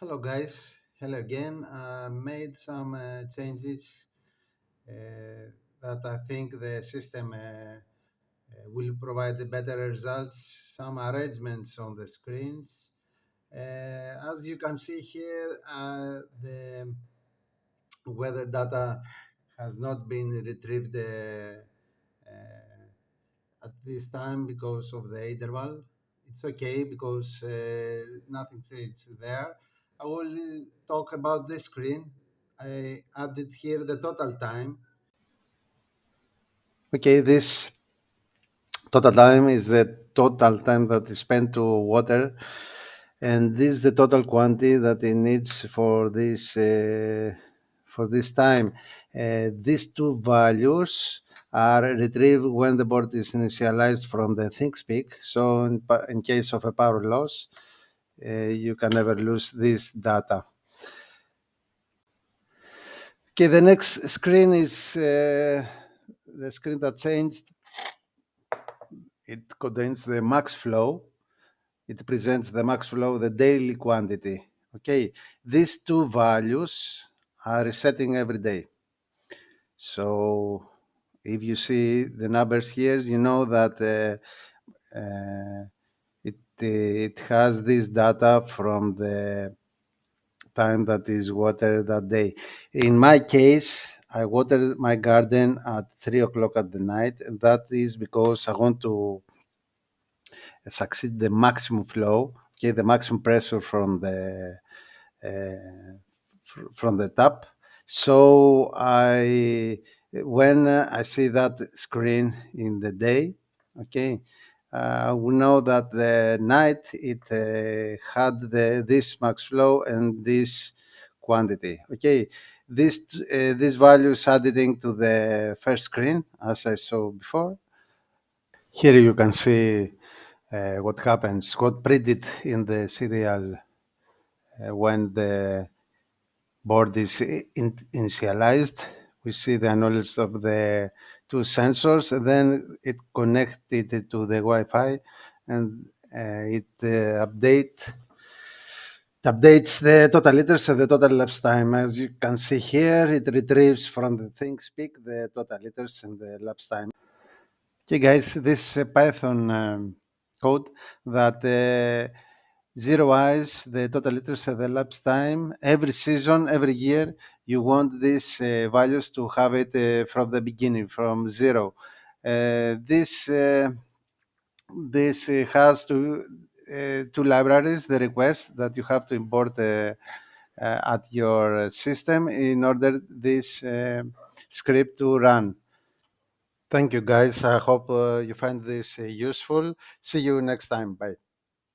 Hello guys, hello again. Made some changes that I think the system will provide better results. Some arrangements on the screens. As you can see here, the weather data has not been retrieved at this time because of the interval. It's okay because nothing is there. I will talk about the screen. I added here the total time. Okay, this total time is the total time that is spent to water, and this is the total quantity that it needs for this time. These two values are retrieved when the board is initialized from the thingspeak. So in case of a power loss, you can never lose this data. Okay, the next screen is the screen that changed. It contains the max flow. It presents the max flow, the daily quantity. Okay, these two values are resetting every day. So if you see the numbers here, you know that it has this data from the time that is watered that day. In my case, I watered my garden at 3 o'clock at the night, and that is because I want to succeed the maximum flow, okay, the maximum pressure uh, from the tap. So when I see that screen in the day, okay, we know that the night it had this max flow and this quantity. Okay, this value is adding to the first screen as I saw before. Here you can see what happens, what printed in the serial when the board is initialized. We see the acknowledge of the two sensors, and then it connected it to the Wi-Fi, and it updates the total liters and the total elapsed time. As you can see here, it retrieves from the thingspeak the total liters and the elapsed time. Okay, guys, this Python code that zeroize the total liters and the elapsed time every season, every year. You want these values to have it from the beginning, from zero. This has two libraries. The request that you have to import at your system in order this script to run. Thank you, guys. I hope you find this useful. See you next time. Bye.